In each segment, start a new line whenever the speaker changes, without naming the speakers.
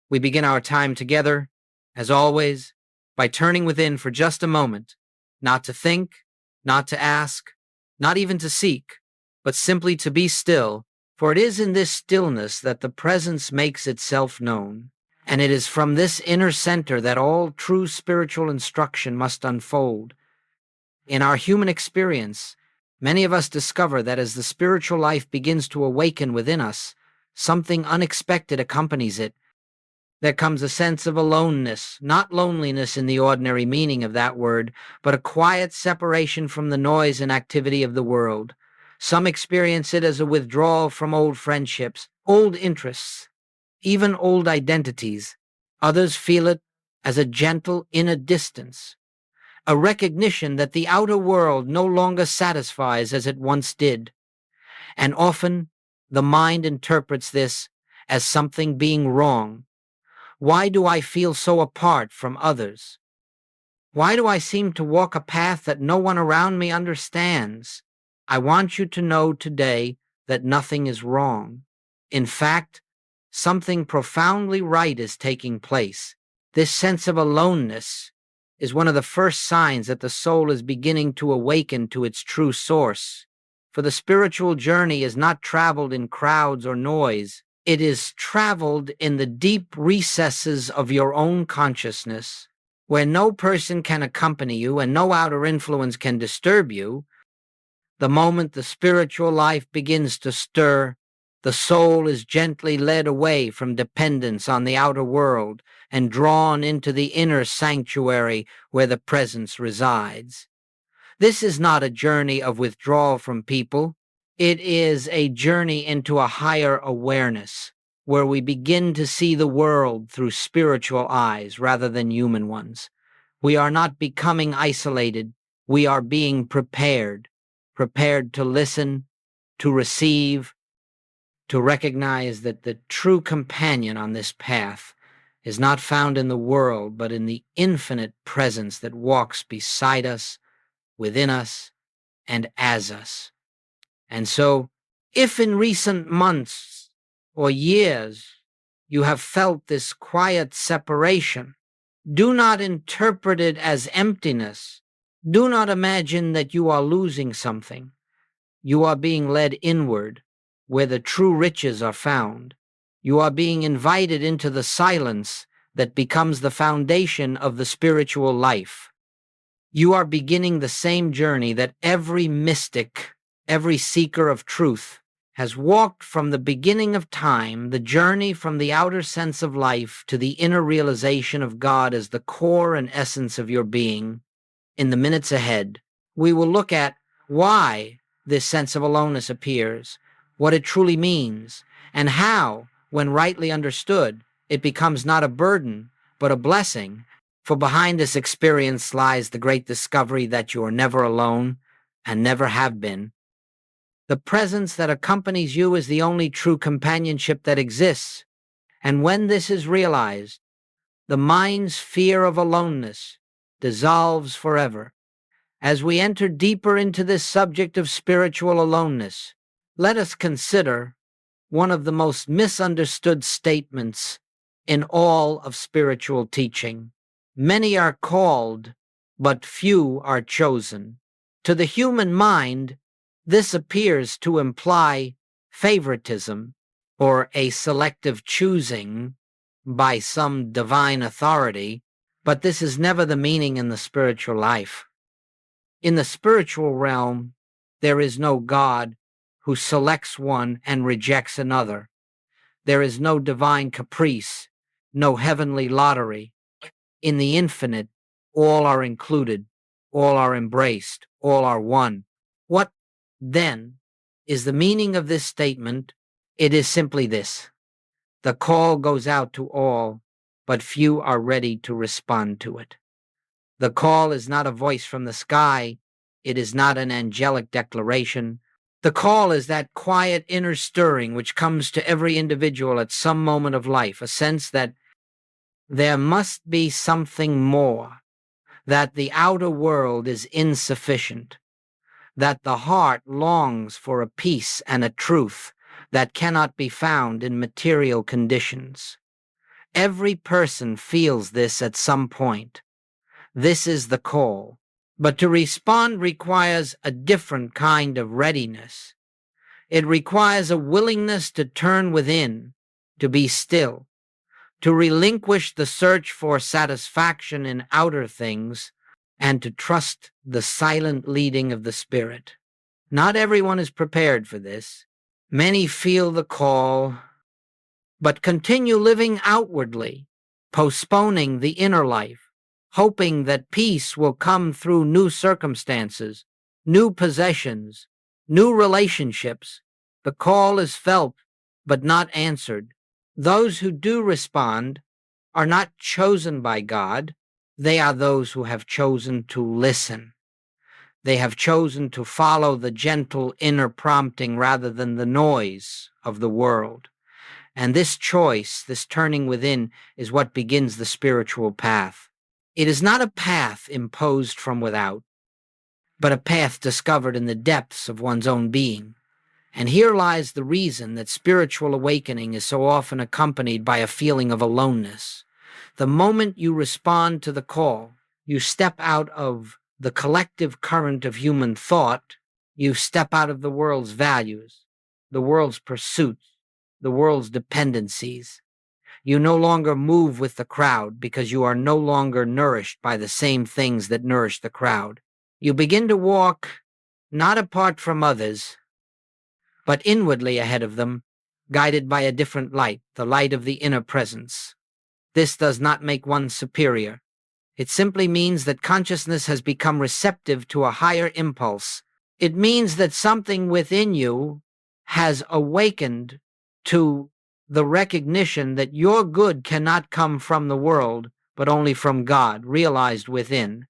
We begin our time together, as always, by turning within for just a moment, not to think, not to ask, not even to seek, but simply to be still, for it is in this stillness that the presence makes itself known, and it is from this inner center that all true spiritual instruction must unfold. In our human experience, many of us discover that as the spiritual life begins to awaken within us, something unexpected accompanies it. There comes a sense of aloneness, not loneliness in the ordinary meaning of that word, but a quiet separation from the noise and activity of the world. Some experience it as a withdrawal from old friendships, old interests, even old identities. Others feel it as a gentle inner distance, a recognition that the outer world no longer satisfies as it once did. And often the mind interprets this as something being wrong. Why do I feel so apart from others? Why do I seem to walk a path that no one around me understands? I want you to know today that nothing is wrong. In fact, something profoundly right is taking place. This sense of aloneness is one of the first signs that the soul is beginning to awaken to its true source. For the spiritual journey is not traveled in crowds or noise. It is traveled in the deep recesses of your own consciousness, where no person can accompany you and no outer influence can disturb you. The moment the spiritual life begins to stir, the soul is gently led away from dependence on the outer world and drawn into the inner sanctuary where the presence resides. This is not a journey of withdrawal from people. It is a journey into a higher awareness, where we begin to see the world through spiritual eyes rather than human ones. We are not becoming isolated. We are being prepared to listen, to receive, to recognize that the true companion on this path is not found in the world, but in the infinite presence that walks beside us, within us, and as us. And so, if in recent months or years you have felt this quiet separation, do not interpret it as emptiness. Do not imagine that you are losing something. You are being led inward, where the true riches are found. You are being invited into the silence that becomes the foundation of the spiritual life. You are beginning the same journey that every mystic, every seeker of truth has walked from the beginning of time, the journey from the outer sense of life to the inner realization of God as the core and essence of your being. In the minutes ahead, we will look at why this sense of aloneness appears, what it truly means, and how, when rightly understood, it becomes not a burden, but a blessing. For behind this experience lies the great discovery that you are never alone and never have been. The presence that accompanies you is the only true companionship that exists, and when this is realized, the mind's fear of aloneness dissolves forever. As we enter deeper into this subject of spiritual aloneness, let us consider one of the most misunderstood statements in all of spiritual teaching. Many are called, but few are chosen. To the human mind, this appears to imply favoritism or a selective choosing by some divine authority, but this is never the meaning in the spiritual life. In the spiritual realm, there is no God who selects one and rejects another. There is no divine caprice, no heavenly lottery. In the infinite, all are included, all are embraced, all are one. What, then, is the meaning of this statement? It is simply this: the call goes out to all, but few are ready to respond to it. The call is not a voice from the sky. It is not an angelic declaration. The call is that quiet inner stirring which comes to every individual at some moment of life, a sense that there must be something more, that the outer world is insufficient, that the heart longs for a peace and a truth that cannot be found in material conditions. Every person feels this at some point. This is the call. But to respond requires a different kind of readiness. It requires a willingness to turn within, to be still, to relinquish the search for satisfaction in outer things, and to trust the silent leading of the Spirit. Not everyone is prepared for this. Many feel the call, but continue living outwardly, postponing the inner life, hoping that peace will come through new circumstances, new possessions, new relationships. The call is felt, but not answered. Those who do respond are not chosen by God. They are those who have chosen to listen. They have chosen to follow the gentle inner prompting rather than the noise of the world. And this choice, this turning within, is what begins the spiritual path. It is not a path imposed from without, but a path discovered in the depths of one's own being. And here lies the reason that spiritual awakening is so often accompanied by a feeling of aloneness. The moment you respond to the call, you step out of the collective current of human thought, you step out of the world's values, the world's pursuits, the world's dependencies. You no longer move with the crowd because you are no longer nourished by the same things that nourish the crowd. You begin to walk not apart from others, but inwardly ahead of them, guided by a different light, the light of the inner presence. This does not make one superior. It simply means that consciousness has become receptive to a higher impulse. It means that something within you has awakened to the recognition that your good cannot come from the world, but only from God, realized within.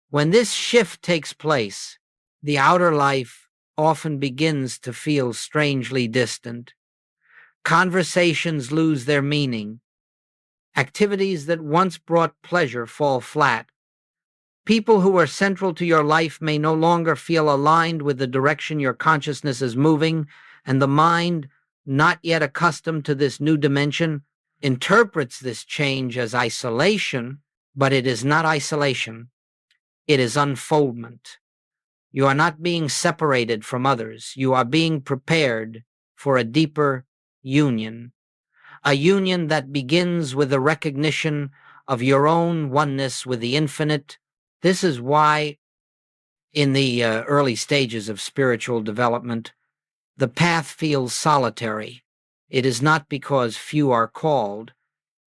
When this shift takes place, the outer life often begins to feel strangely distant. Conversations lose their meaning. Activities that once brought pleasure fall flat. People who are central to your life may no longer feel aligned with the direction your consciousness is moving, and the mind, not yet accustomed to this new dimension, interprets this change as isolation, but it is not isolation. It is unfoldment. You are not being separated from others. You are being prepared for a deeper union. A union that begins with the recognition of your own oneness with the infinite. This is why, in the early stages of spiritual development, the path feels solitary. It is not because few are called,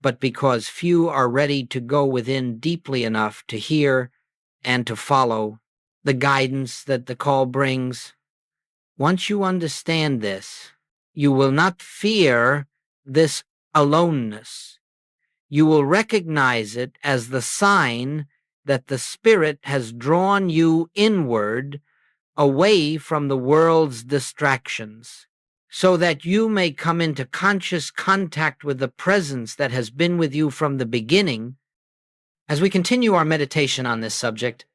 but because few are ready to go within deeply enough to hear and to follow the guidance that the call brings. Once you understand this, you will not fear this aloneness. You will recognize it as the sign that the Spirit has drawn you inward, away from the world's distractions, so that you may come into conscious contact with the presence that has been with you from the beginning. As we continue our meditation on this subject,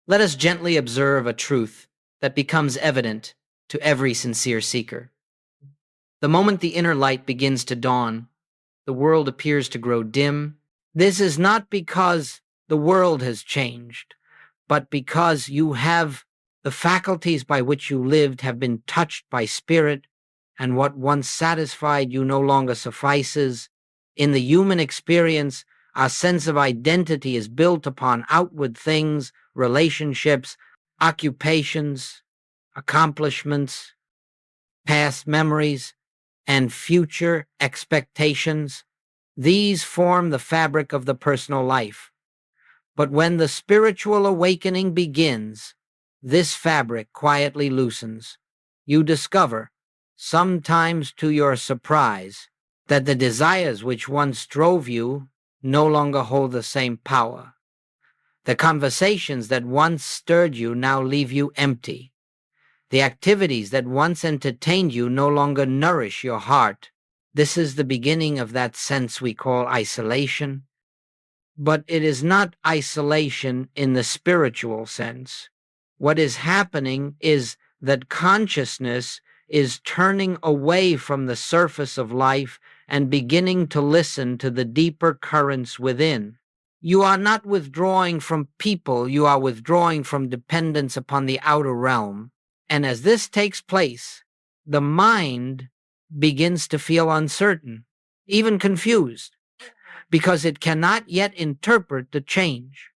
let us gently observe a truth that becomes evident to every sincere seeker. The moment the inner light begins to dawn, the world appears to grow dim. This is not because the world has changed, but because the faculties by which you lived have been touched by Spirit, and what once satisfied you no longer suffices. In the human experience, our sense of identity is built upon outward things, relationships, occupations, accomplishments, past memories, and future expectations. These form the fabric of the personal life. But when the spiritual awakening begins, this fabric quietly loosens. You discover, sometimes to your surprise, that the desires which once drove you no longer hold the same power. The conversations that once stirred you now leave you empty. The activities that once entertained you no longer nourish your heart. This is the beginning of that sense we call isolation. But it is not isolation in the spiritual sense. What is happening is that consciousness is turning away from the surface of life and beginning to listen to the deeper currents within. You are not withdrawing from people, you are withdrawing from dependence upon the outer realm. And as this takes place, the mind begins to feel uncertain, even confused, because it cannot yet interpret the change.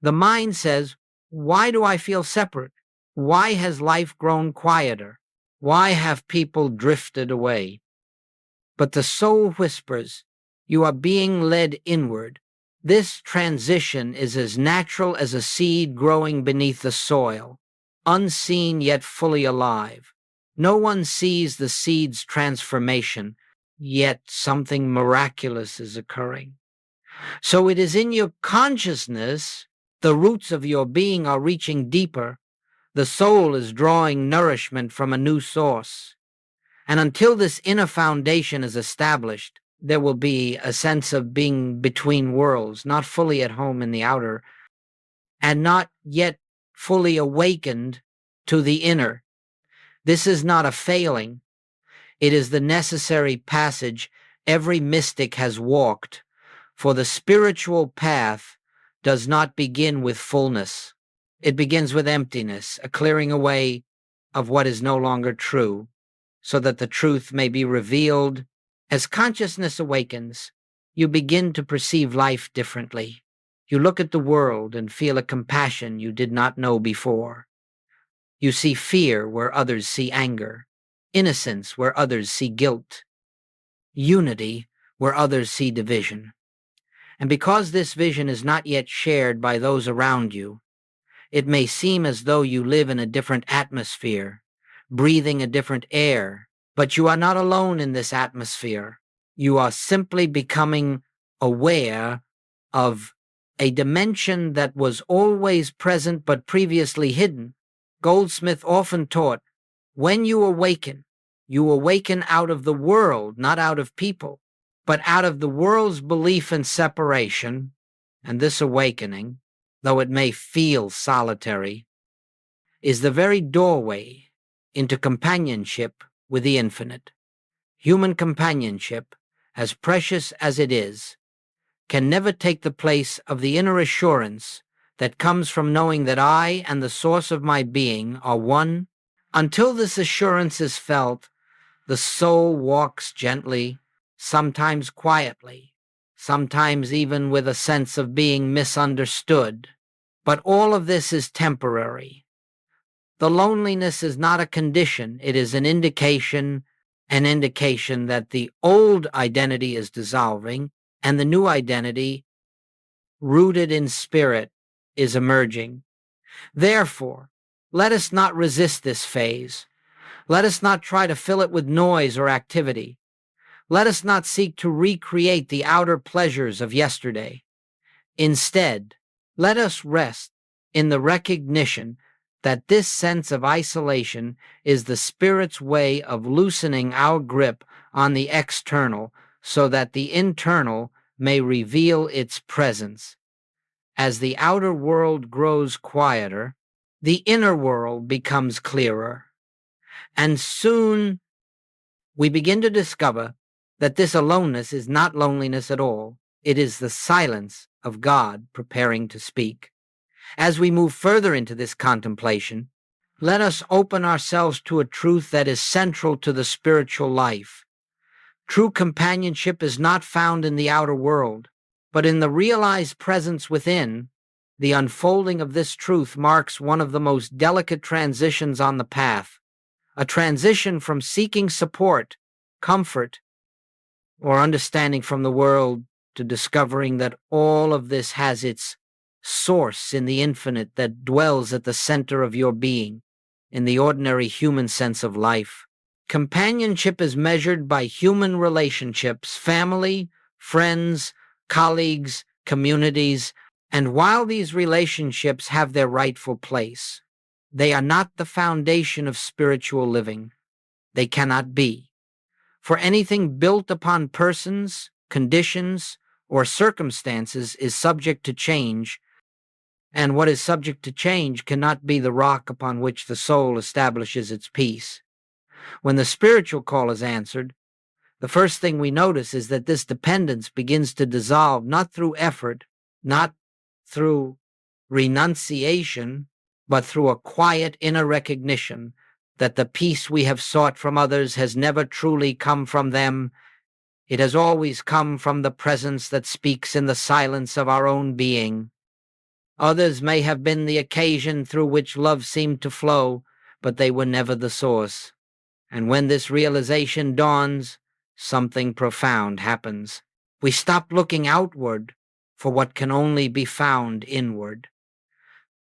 The mind says, why do I feel separate? Why has life grown quieter? Why have people drifted away? But the soul whispers, you are being led inward. This transition is as natural as a seed growing beneath the soil, unseen yet fully alive. No one sees the seed's transformation, yet something miraculous is occurring. So it is in your consciousness, the roots of your being are reaching deeper. The soul is drawing nourishment from a new source. And until this inner foundation is established, there will be a sense of being between worlds, not fully at home in the outer, and not yet fully awakened to the inner. This is not a failing. It is the necessary passage every mystic has walked, for the spiritual path does not begin with fullness. It begins with emptiness, a clearing away of what is no longer true, so that the truth may be revealed. As consciousness awakens, you begin to perceive life differently. You look at the world and feel a compassion you did not know before. You see fear where others see anger, innocence where others see guilt, unity where others see division. And because this vision is not yet shared by those around you, it may seem as though you live in a different atmosphere, breathing a different air, but you are not alone in this atmosphere. You are simply becoming aware of a dimension that was always present but previously hidden. Goldsmith often taught, when you awaken out of the world, not out of people, but out of the world's belief in separation. And this awakening, though it may feel solitary, is the very doorway into companionship with the infinite. Human companionship, as precious as it is, can never take the place of the inner assurance that comes from knowing that I and the source of my being are one. Until this assurance is felt, the soul walks gently, sometimes quietly, sometimes even with a sense of being misunderstood. But all of this is temporary. The loneliness is not a condition, it is an indication that the old identity is dissolving and the new identity, rooted in spirit, is emerging. Therefore, let us not resist this phase. Let us not try to fill it with noise or activity. Let us not seek to recreate the outer pleasures of yesterday. Instead, let us rest in the recognition that this sense of isolation is the Spirit's way of loosening our grip on the external so that the internal may reveal its presence. As the outer world grows quieter, the inner world becomes clearer. And soon we begin to discover that this aloneness is not loneliness at all. It is the silence of God preparing to speak. As we move further into this contemplation, let us open ourselves to a truth that is central to the spiritual life. True companionship is not found in the outer world, but in the realized presence within. The unfolding of this truth marks one of the most delicate transitions on the path, a transition from seeking support, comfort, or understanding from the world to discovering that all of this has its source in the infinite that dwells at the center of your being, in the ordinary human sense of life. Companionship is measured by human relationships, family, friends, colleagues, communities, and while these relationships have their rightful place, they are not the foundation of spiritual living. They cannot be. For anything built upon persons, conditions, or circumstances is subject to change, and what is subject to change cannot be the rock upon which the soul establishes its peace. When the spiritual call is answered, the first thing we notice is that this dependence begins to dissolve not through effort, not through renunciation, but through a quiet inner recognition that the peace we have sought from others has never truly come from them. It has always come from the presence that speaks in the silence of our own being. Others may have been the occasion through which love seemed to flow, but they were never the source. And when this realization dawns, something profound happens. We stop looking outward for what can only be found inward.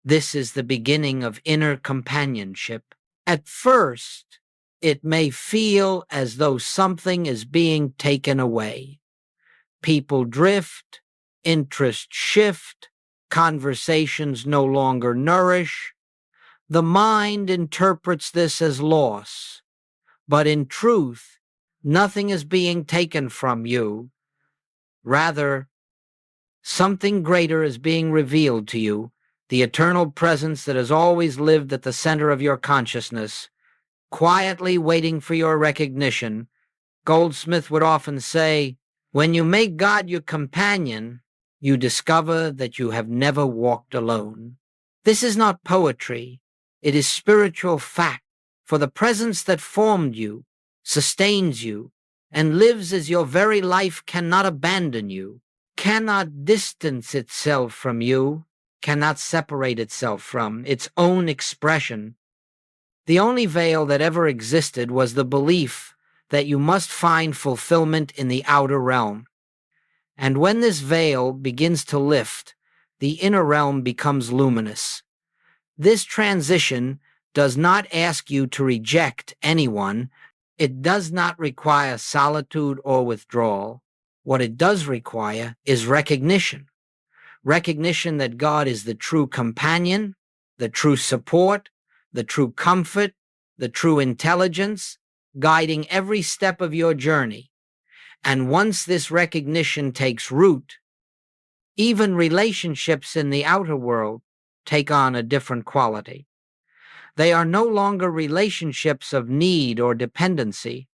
This is the beginning of inner companionship. At first, it may feel as though something is being taken away. People drift, interests shift, conversations no longer nourish. The mind interprets this as loss, but in truth, nothing is being taken from you. Rather, something greater is being revealed to you, the eternal presence that has always lived at the center of your consciousness, quietly waiting for your recognition. Goldsmith would often say, "When you make God your companion, you discover that you have never walked alone." This is not poetry. It is spiritual fact, for the presence that formed you, sustains you, and lives as your very life cannot abandon you, cannot distance itself from you, cannot separate itself from its own expression. The only veil that ever existed was the belief that you must find fulfillment in the outer realm. And when this veil begins to lift, the inner realm becomes luminous. This transition does not ask you to reject anyone. It does not require solitude or withdrawal. What it does require is recognition. Recognition that God is the true companion, the true support, the true comfort, the true intelligence, guiding every step of your journey. And once this recognition takes root, even relationships in the outer world take on a different quality. They are no longer relationships of need or dependency,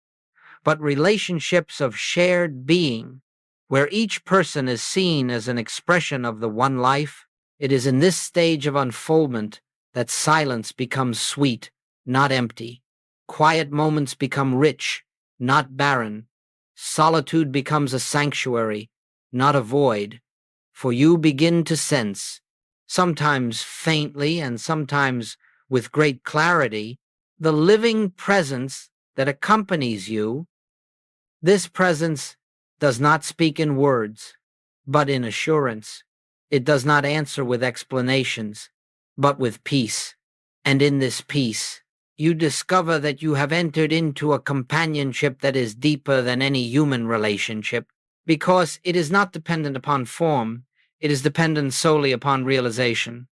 but relationships of shared being, where each person is seen as an expression of the one life. It is in this stage of unfoldment that silence becomes sweet, not empty. Quiet moments become rich, not barren. Solitude becomes a sanctuary, not a void. For you begin to sense, sometimes faintly and sometimes with great clarity, the living presence that accompanies you. This presence does not speak in words, but in assurance. It does not answer with explanations, but with peace. And in this peace, you discover that you have entered into a companionship that is deeper than any human relationship, because it is not dependent upon form, it is dependent solely upon realization.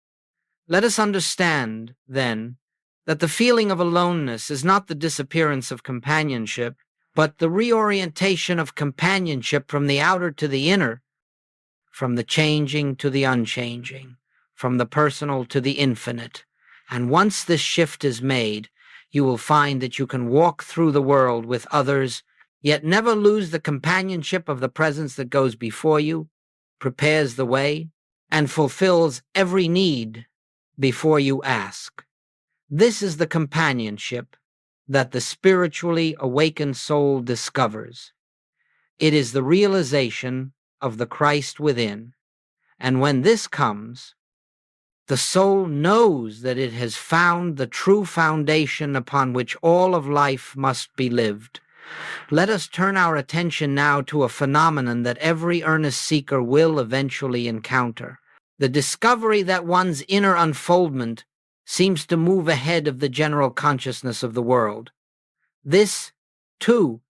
Let us understand, then, that the feeling of aloneness is not the disappearance of companionship, but the reorientation of companionship from the outer to the inner, from the changing to the unchanging, from the personal to the infinite. And once this shift is made, you will find that you can walk through the world with others, yet never lose the companionship of the presence that goes before you, prepares the way, and fulfills every need before you ask. This is the companionship that the spiritually awakened soul discovers. It is the realization of the Christ within. And when this comes, the soul knows that it has found the true foundation upon which all of life must be lived. Let us turn our attention now to a phenomenon that every earnest seeker will eventually encounter: the discovery that one's inner unfoldment seems to move ahead of the general consciousness of the world. This, too,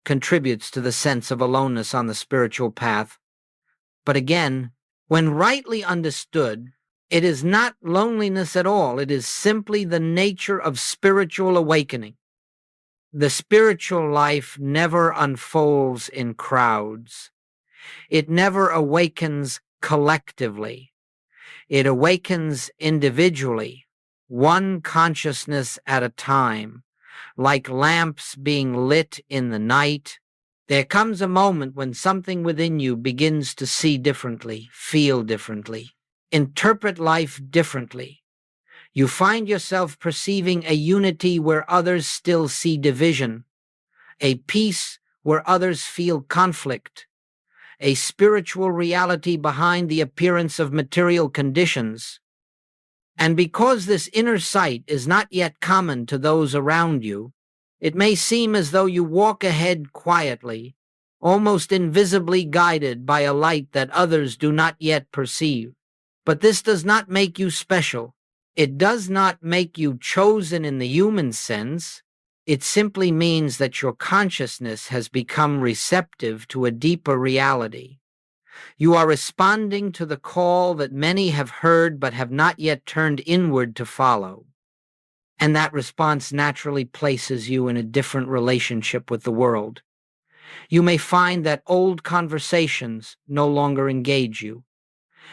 contributes to the sense of aloneness on the spiritual path. But again, when rightly understood, it is not loneliness at all. It is simply the nature of spiritual awakening. The spiritual life never unfolds in crowds. It never awakens collectively. It awakens individually, one consciousness at a time, like lamps being lit in the night, There comes a moment when something within you begins to see differently, feel differently, interpret life differently. You find yourself perceiving a unity where others still see division, a peace where others feel conflict, a spiritual reality behind the appearance of material conditions. And because this inner sight is not yet common to those around you, it may seem as though you walk ahead quietly, almost invisibly guided by a light that others do not yet perceive. But this does not make you special. It does not make you chosen in the human sense. It simply means that your consciousness has become receptive to a deeper reality. You are responding to the call that many have heard but have not yet turned inward to follow. And that response naturally places you in a different relationship with the world. You may find that old conversations no longer engage you.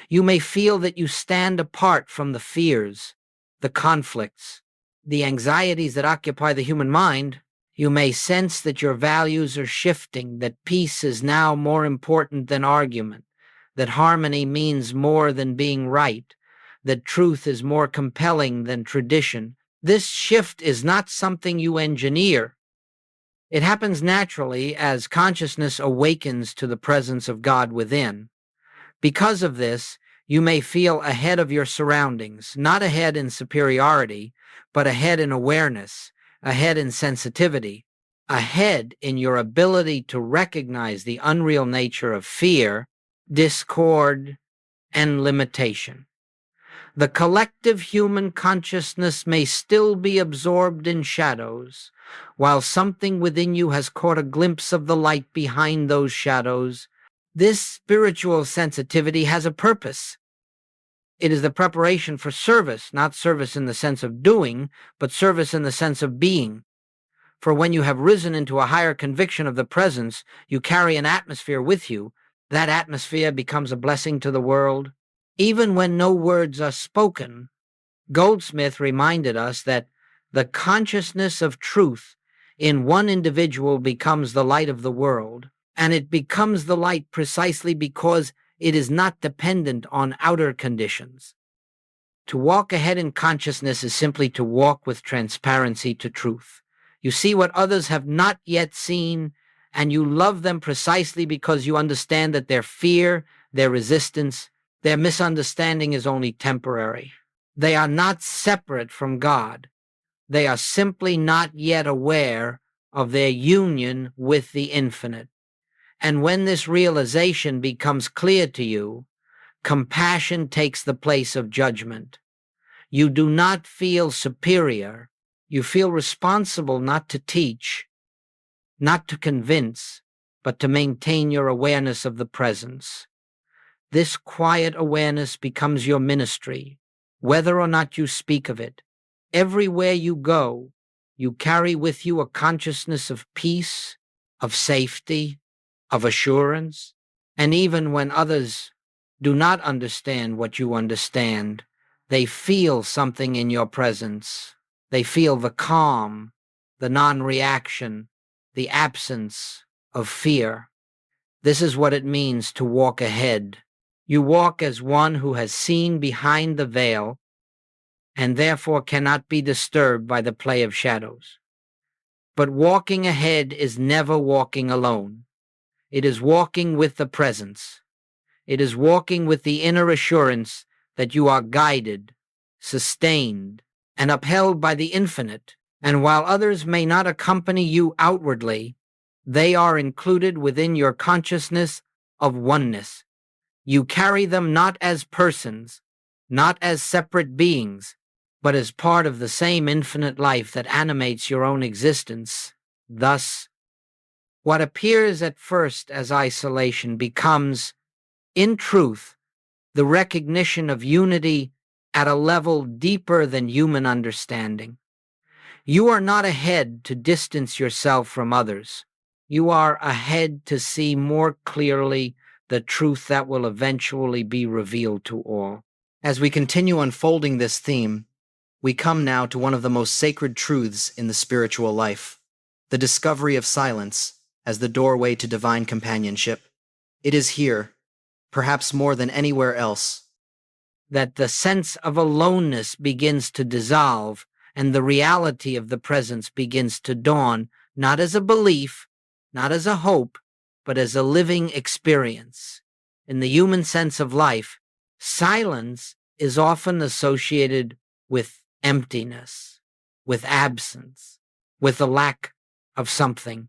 You may feel that you stand apart from the fears, the conflicts, the anxieties that occupy the human mind. You may sense that your values are shifting, that peace is now more important than argument, that harmony means more than being right, that truth is more compelling than tradition. This shift is not something you engineer. It happens naturally as consciousness awakens to the presence of God within. Because of this, you may feel ahead of your surroundings, not ahead in superiority, but ahead in awareness, ahead in sensitivity, ahead in your ability to recognize the unreal nature of fear, discord, and limitation. The collective human consciousness may still be absorbed in shadows, while something within you has caught a glimpse of the light behind those shadows. This spiritual sensitivity has a purpose. It is the preparation for service, not service in the sense of doing, but service in the sense of being. For when you have risen into a higher conviction of the presence, you carry an atmosphere with you. That atmosphere becomes a blessing to the world. Even when no words are spoken, Goldsmith reminded us that the consciousness of truth in one individual becomes the light of the world, and it becomes the light precisely because it is not dependent on outer conditions. To walk ahead in consciousness is simply to walk with transparency to truth. You see what others have not yet seen, and you love them precisely because you understand that their fear, their resistance, their misunderstanding is only temporary. They are not separate from God. They are simply not yet aware of their union with the infinite. And when this realization becomes clear to you, compassion takes the place of judgment. You do not feel superior. You feel responsible not to teach, not to convince, but to maintain your awareness of the presence. This quiet awareness becomes your ministry, whether or not you speak of it. Everywhere you go, you carry with you a consciousness of peace, of safety, of assurance, and even when others do not understand what you understand, they feel something in your presence. They feel the calm, the non-reaction, the absence of fear. This is what it means to walk ahead. You walk as one who has seen behind the veil and therefore cannot be disturbed by the play of shadows. But walking ahead is never walking alone. It is walking with the presence. It is walking with the inner assurance that you are guided, sustained, and upheld by the infinite. And while others may not accompany you outwardly, they are included within your consciousness of oneness. You carry them not as persons, not as separate beings, but as part of the same infinite life that animates your own existence. Thus, what appears at first as isolation becomes, in truth, the recognition of unity at a level deeper than human understanding. You are not ahead to distance yourself from others. You are ahead to see more clearly the truth that will eventually be revealed to all. As we continue unfolding this theme, we come now to one of the most sacred truths in the spiritual life, the discovery of silence,
as the doorway to divine companionship. It is here, perhaps more than anywhere else,
that the sense of aloneness begins to dissolve and the reality of the presence begins to dawn, not as a belief, not as a hope, but as a living experience. In the human sense of life, silence is often associated with emptiness, with absence, with the lack of something.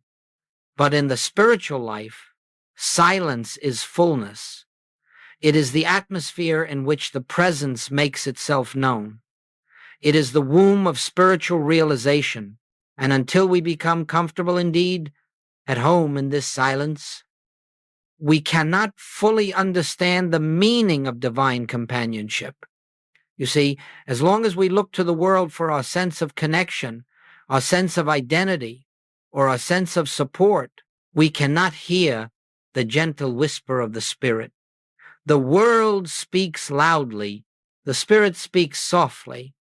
But in the spiritual life, silence is fullness. It is the atmosphere in which the presence makes itself known. It is the womb of spiritual realization, and until we become comfortable indeed, at home in this silence, we cannot fully understand the meaning of divine companionship. You see, as long as we look to the world for our sense of connection, our sense of identity, or our sense of support, we cannot hear the gentle whisper of the Spirit. The world speaks loudly, the Spirit speaks softly,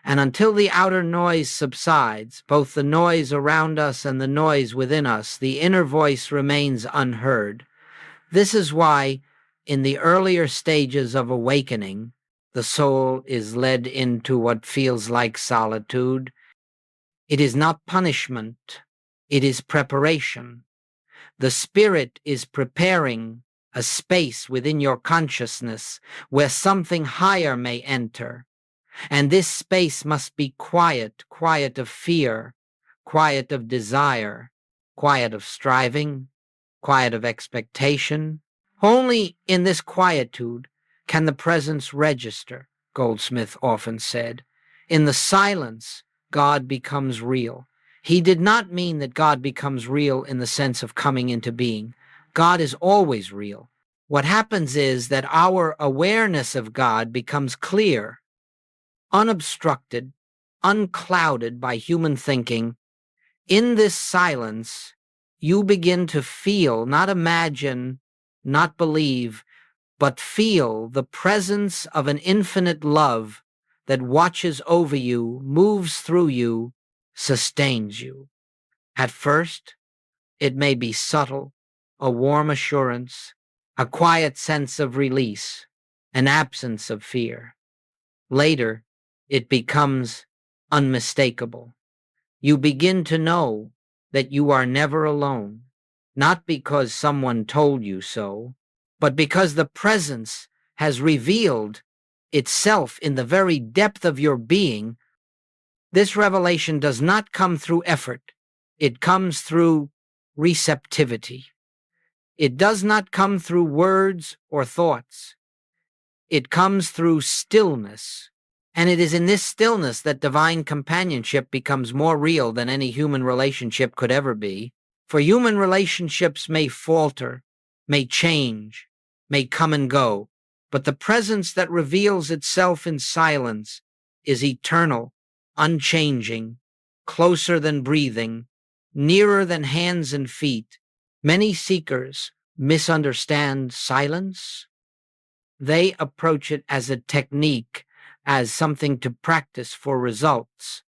and until the outer noise subsides, both the noise around us and the noise within us, the inner voice remains unheard. This is why, in the earlier stages of awakening, the soul is led into what feels like solitude. It is not punishment, it is preparation. The Spirit is preparing a space within your consciousness where something higher may enter. And this space must be quiet, quiet of fear, quiet of desire, quiet of striving, quiet of expectation. Only in this quietude can the presence register, Goldsmith often said. In the silence, God becomes real. He did not mean that God becomes real in the sense of coming into being. God is always real. What happens is that our awareness of God becomes clear, unobstructed, unclouded by human thinking. In this silence, you begin to feel, not imagine, not believe, but feel the presence of an infinite love that watches over you, moves through you, sustains you. At first, it may be subtle, a warm assurance, a quiet sense of release, an absence of fear. Later, it becomes unmistakable. You begin to know that you are never alone, not because someone told you so, but because the presence has revealed itself in the very depth of your being. This revelation does not come through effort. It comes through receptivity. It does not come through words or thoughts. It comes through stillness. And it is in this stillness that divine companionship becomes more real than any human relationship could ever be. For human relationships may falter, may change, may come and go, but the presence that reveals itself in silence is eternal, unchanging, closer than breathing, nearer than hands and feet. Many seekers misunderstand silence. They approach it as a technique, as something to practice for results.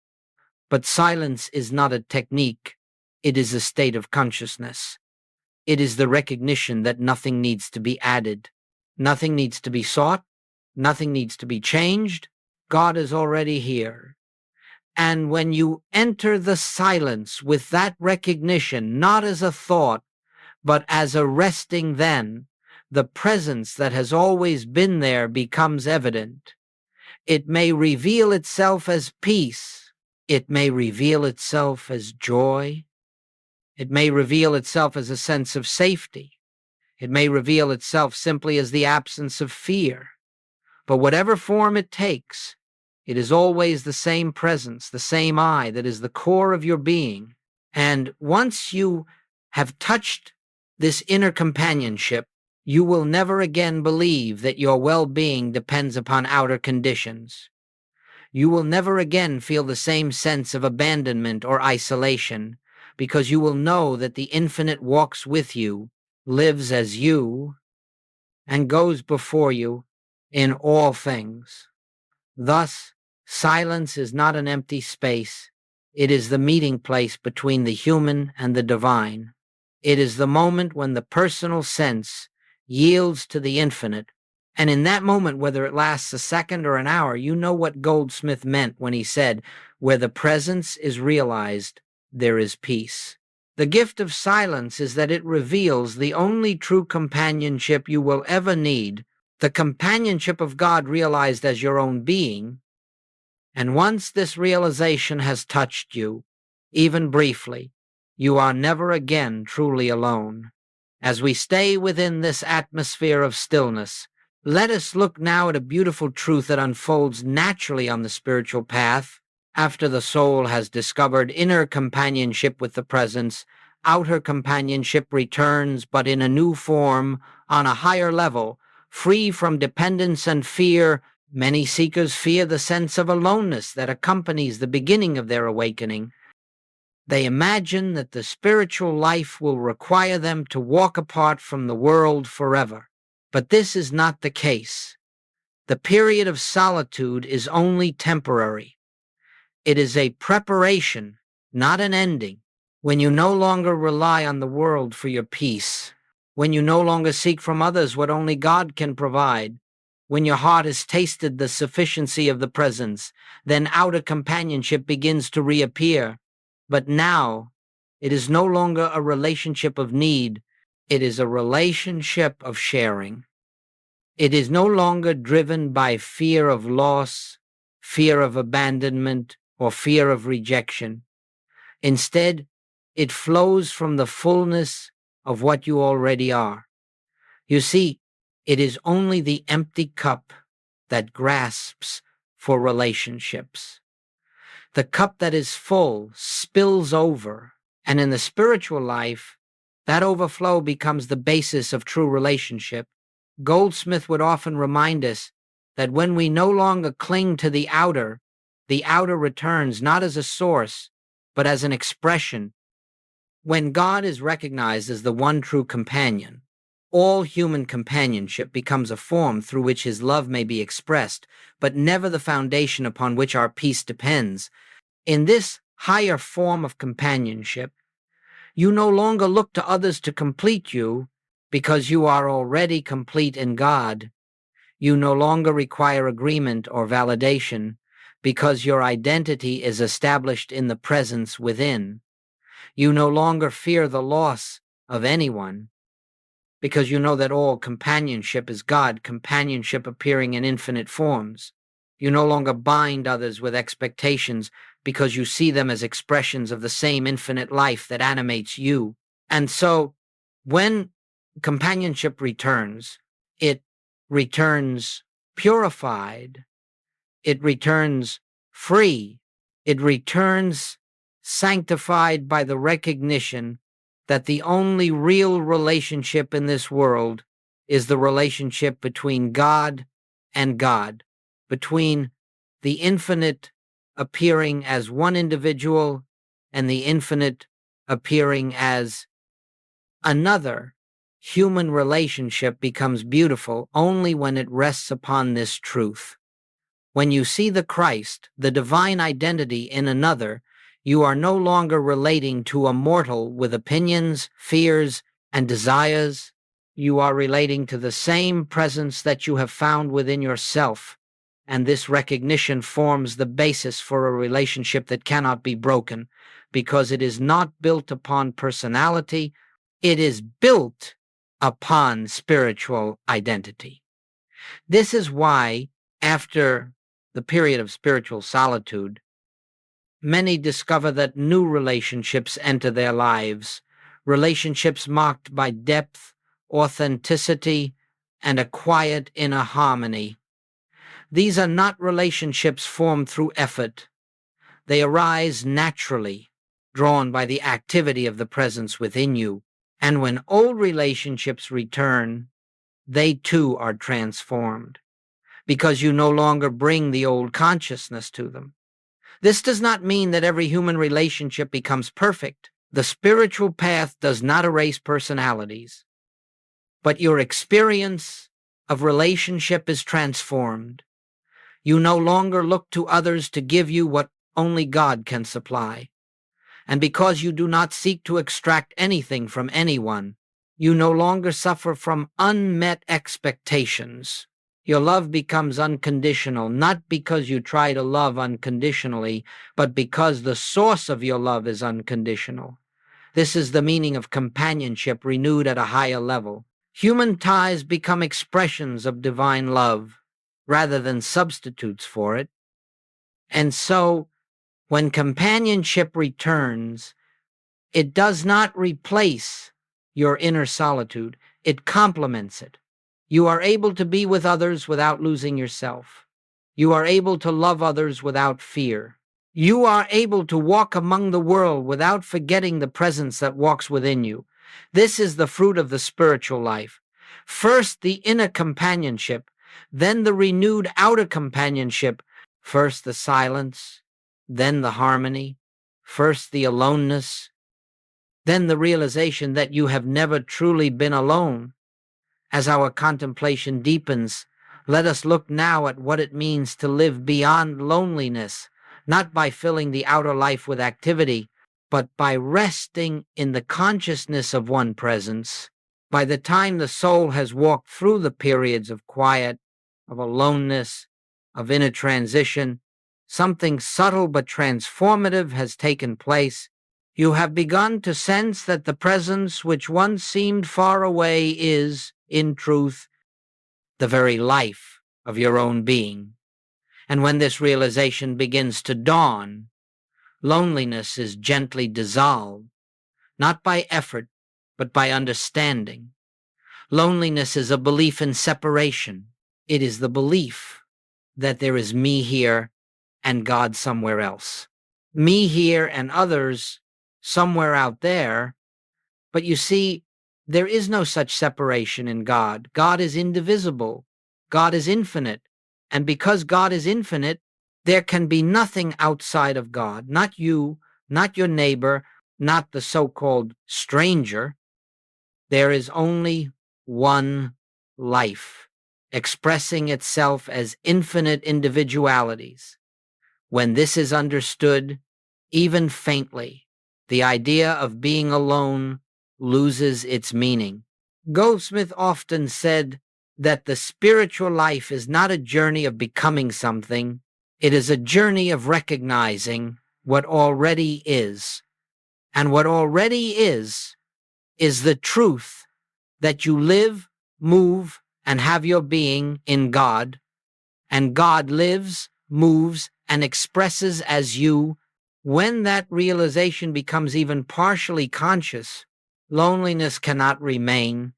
But silence is not a technique. It is a state of consciousness. It is the recognition that nothing needs to be added. Nothing needs to be sought. Nothing needs to be changed. God is already here. And when you enter the silence with that recognition, not as a thought, but as a resting then, the presence that has always been there becomes evident. It may reveal itself as peace. It may reveal itself as joy. It may reveal itself as a sense of safety. It may reveal itself simply as the absence of fear. But whatever form it takes, it is always the same presence, the same I that is the core of your being. And once you have touched this inner companionship, you will never again believe that your well-being depends upon outer conditions. You will never again feel the same sense of abandonment or isolation, because you will know that the infinite walks with you, lives as you, and goes before you in all things. Thus, silence is not an empty space. It is the meeting place between the human and the divine. It is the moment when the personal sense yields to the infinite. And in that moment, whether it lasts a second or an hour, you know what Goldsmith meant when he said, "Where the presence is realized, there is peace." The gift of silence is that it reveals the only true companionship you will ever need, the companionship of God realized as your own being. And once this realization has touched you, even briefly, you are never again truly alone. As we stay within this atmosphere of stillness, let us look now at a beautiful truth that unfolds naturally on the spiritual path. After the soul has discovered inner companionship with the presence, outer companionship returns, but in a new form, on a higher level, free from dependence and fear. Many seekers fear the sense of aloneness that accompanies the beginning of their awakening. They imagine that the spiritual life will require them to walk apart from the world forever. But this is not the case. The period of solitude is only temporary. It is a preparation, not an ending. When you no longer rely on the world for your peace, when you no longer seek from others what only God can provide, when your heart has tasted the sufficiency of the presence, then outer companionship begins to reappear. But now, it is no longer a relationship of need, it is a relationship of sharing. It is no longer driven by fear of loss, fear of abandonment, or fear of rejection. Instead, it flows from the fullness of what you already are. You see, it is only the empty cup that grasps for relationships. The cup that is full spills over, and in the spiritual life, that overflow becomes the basis of true relationship. Goldsmith would often remind us that when we no longer cling to the outer returns not as a source, but as an expression. When God is recognized as the one true companion, all human companionship becomes a form through which his love may be expressed, but never the foundation upon which our peace depends. In this higher form of companionship, you no longer look to others to complete you because you are already complete in God. You no longer require agreement or validation because your identity is established in the presence within. You no longer fear the loss of anyone because you know that all companionship is God, companionship appearing in infinite forms. You no longer bind others with expectations because you see them as expressions of the same infinite life that animates you. And so, when companionship returns, it returns purified, it returns free, it returns sanctified by the recognition that the only real relationship in this world is the relationship between God and God, between the infinite appearing as one individual and the infinite appearing as another. Human relationship becomes beautiful only when it rests upon this truth. When you see the Christ, the divine identity in another, you are no longer relating to a mortal with opinions, fears, and desires. You are relating to the same presence that you have found within yourself, and this recognition forms the basis for a relationship that cannot be broken, because it is not built upon personality, it is built upon spiritual identity. This is why, after the period of spiritual solitude, many discover that new relationships enter their lives, relationships marked by depth, authenticity, and a quiet inner harmony. These are not relationships formed through effort. They arise naturally, drawn by the activity of the presence within you. And when old relationships return, they too are transformed, because you no longer bring the old consciousness to them. This does not mean that every human relationship becomes perfect. The spiritual path does not erase personalities, but your experience of relationship is transformed. You no longer look to others to give you what only God can supply. And because you do not seek to extract anything from anyone, you no longer suffer from unmet expectations. Your love becomes unconditional, not because you try to love unconditionally, but because the source of your love is unconditional. This is the meaning of companionship renewed at a higher level. Human ties become expressions of divine love rather than substitutes for it. And so, when companionship returns, it does not replace your inner solitude. It complements it. You are able to be with others without losing yourself. You are able to love others without fear. You are able to walk among the world without forgetting the presence that walks within you. This is the fruit of the spiritual life. First, the inner companionship, then the renewed outer companionship. First, the silence, then the harmony. First, the aloneness, then the realization that you have never truly been alone. As our contemplation deepens, let us look now at what it means to live beyond loneliness, not by filling the outer life with activity, but by resting in the consciousness of one presence. By the time the soul has walked through the periods of quiet, of aloneness, of inner transition, something subtle but transformative has taken place. You have begun to sense that the presence which once seemed far away is, in truth, the very life of your own being. And when this realization begins to dawn, loneliness is gently dissolved, not by effort, but by understanding. Loneliness is a belief in separation. It is the belief that there is me here and God somewhere else. Me here and others somewhere out there. But you see, there is no such separation in God. God is indivisible. God is infinite. And because God is infinite, there can be nothing outside of God. Not you, not your neighbor, not the so-called stranger. There is only one life, expressing itself as infinite individualities. When this is understood, even faintly, the idea of being alone loses its meaning. Goldsmith often said that the spiritual life is not a journey of becoming something, it is a journey of recognizing what already is. And what already is the truth that you live, move, and have your being in God, and God lives, moves, and expresses as you. When that realization becomes even partially conscious, loneliness cannot remain,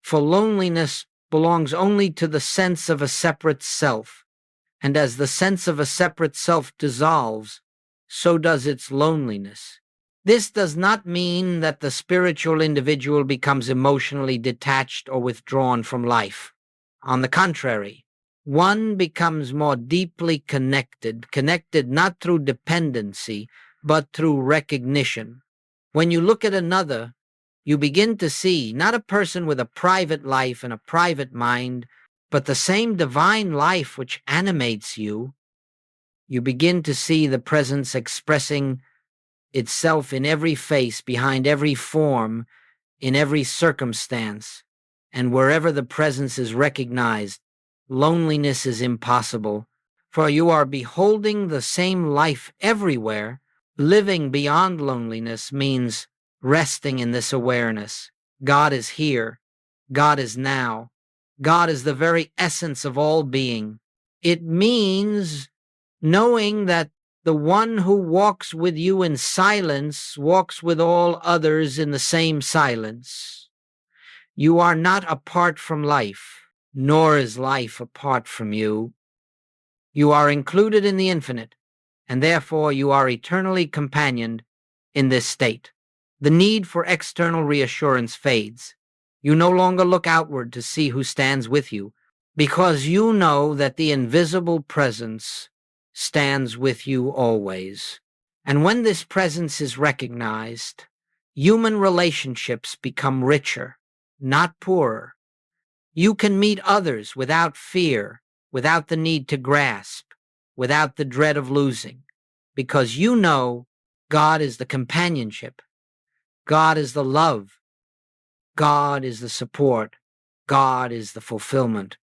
for loneliness belongs only to the sense of a separate self, and as the sense of a separate self dissolves, so does its loneliness. This does not mean that the spiritual individual becomes emotionally detached or withdrawn from life. On the contrary, one becomes more deeply connected not through dependency, but through recognition. When you look at another, you begin to see not a person with a private life and a private mind, but the same divine life which animates you. You begin to see the presence expressing itself in every face, behind every form, in every circumstance. And wherever the presence is recognized, loneliness is impossible, for you are beholding the same life everywhere. Living beyond loneliness means resting in this awareness. God is here. God is now. God is the very essence of all being. It means knowing that the one who walks with you in silence walks with all others in the same silence. You are not apart from life, nor is life apart from you. You are included in the infinite, and therefore you are eternally companioned in this state. The need for external reassurance fades. You no longer look outward to see who stands with you, because you know that the invisible presence stands with you always. And when this presence is recognized, human relationships become richer, not poorer. You can meet others without fear, without the need to grasp, without the dread of losing, because you know God is the companionship. God is the love. God is the support. God is the fulfillment.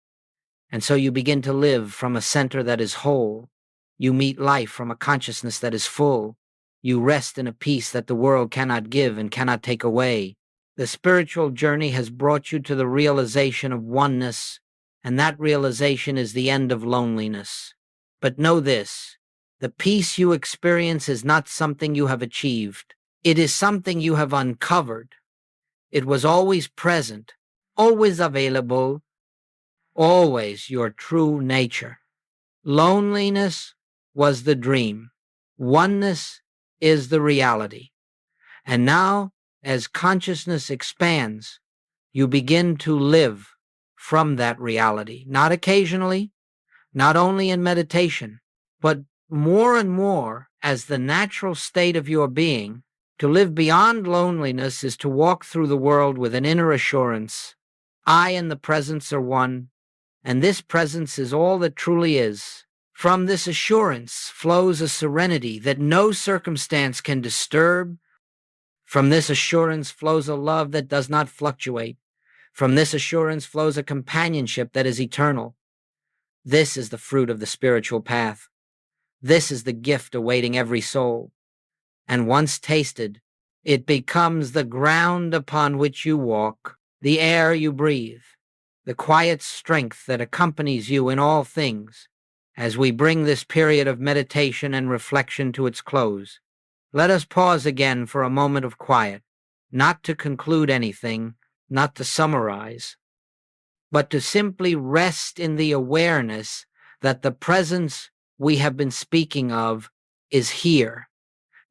And so you begin to live from a center that is whole. You meet life from a consciousness that is full. You rest in a peace that the world cannot give and cannot take away. The spiritual journey has brought you to the realization of oneness, and that realization is the end of loneliness. But know this, the peace you experience is not something you have achieved. It is something you have uncovered. It was always present, always available, always your true nature. Loneliness was the dream. Oneness is the reality. And now, as consciousness expands, you begin to live from that reality, not occasionally, not only in meditation, but more and more as the natural state of your being. To live beyond loneliness is to walk through the world with an inner assurance. I and the presence are one, and this presence is all that truly is. From this assurance flows a serenity that no circumstance can disturb. From this assurance flows a love that does not fluctuate. From this assurance flows a companionship that is eternal. This is the fruit of the spiritual path. This is the gift awaiting every soul. And once tasted, it becomes the ground upon which you walk, the air you breathe, the quiet strength that accompanies you in all things. As we bring this period of meditation and reflection to its close, let us pause again for a moment of quiet, not to conclude anything, not to summarize, but to simply rest in the awareness that the presence we have been speaking of is here,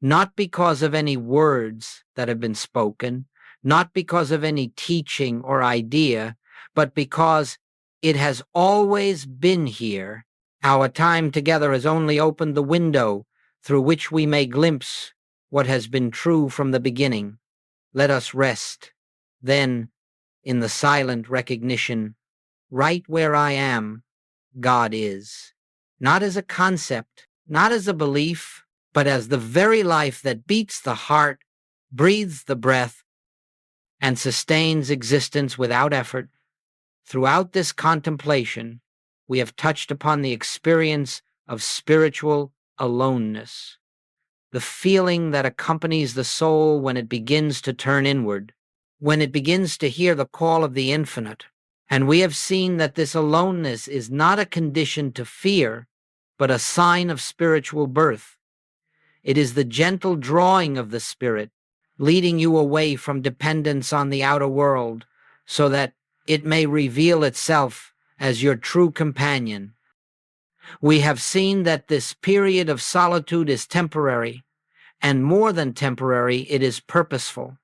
not because of any words that have been spoken, not because of any teaching or idea, but because it has always been here. Our time together has only opened the window through which we may glimpse what has been true from the beginning. Let us rest, then, in the silent recognition, right where I am, God is. Not as a concept, not as a belief, but as the very life that beats the heart, breathes the breath, and sustains existence without effort. Throughout this contemplation, we have touched upon the experience of spiritual aloneness, the feeling that accompanies the soul when it begins to turn inward, when it begins to hear the call of the infinite. And we have seen that this aloneness is not a condition to fear, but a sign of spiritual birth. It is the gentle drawing of the spirit, leading you away from dependence on the outer world, so that it may reveal itself as your true companion. We have seen that this period of solitude is temporary, and more than temporary, it is purposeful.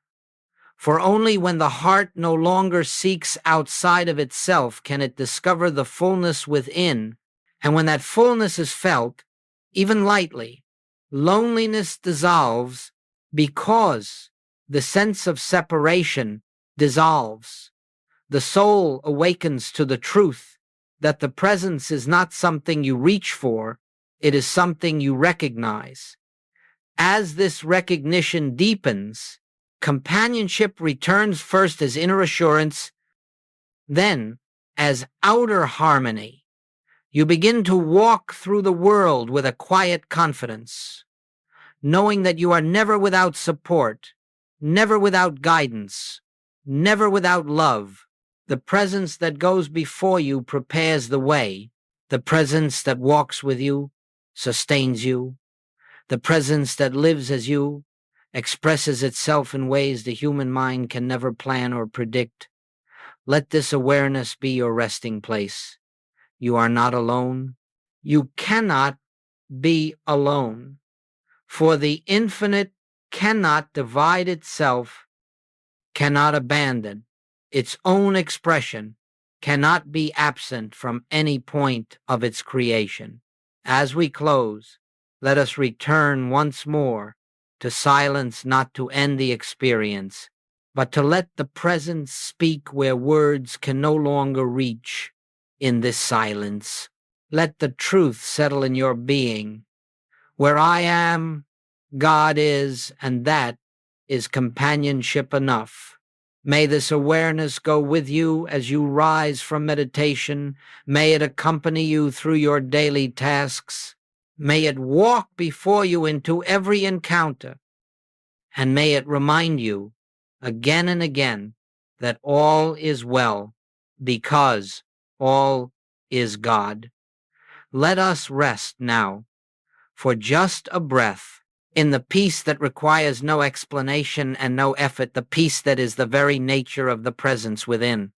For only when the heart no longer seeks outside of itself can it discover the fullness within, and when that fullness is felt, even lightly, loneliness dissolves because the sense of separation dissolves. The soul awakens to the truth that the presence is not something you reach for, it is something you recognize. As this recognition deepens, companionship returns first as inner assurance, then as outer harmony. You begin to walk through the world with a quiet confidence, knowing that you are never without support, never without guidance, never without love. The presence that goes before you prepares the way. The presence that walks with you sustains you. The presence that lives as you expresses itself in ways the human mind can never plan or predict. Let this awareness be your resting place. You are not alone. You cannot be alone, for the infinite cannot divide itself, cannot abandon its own expression, cannot be absent from any point of its creation. As we close, let us return once more to silence, not to end the experience, but to let the presence speak where words can no longer reach. In this silence, let the truth settle in your being. Where I am, God is, and that is companionship enough. May this awareness go with you as you rise from meditation. May it accompany you through your daily tasks. May it walk before you into every encounter. And may it remind you again and again that all is well because all is God. Let us rest now for just a breath in the peace that requires no explanation and no effort, the peace that is the very nature of the presence within.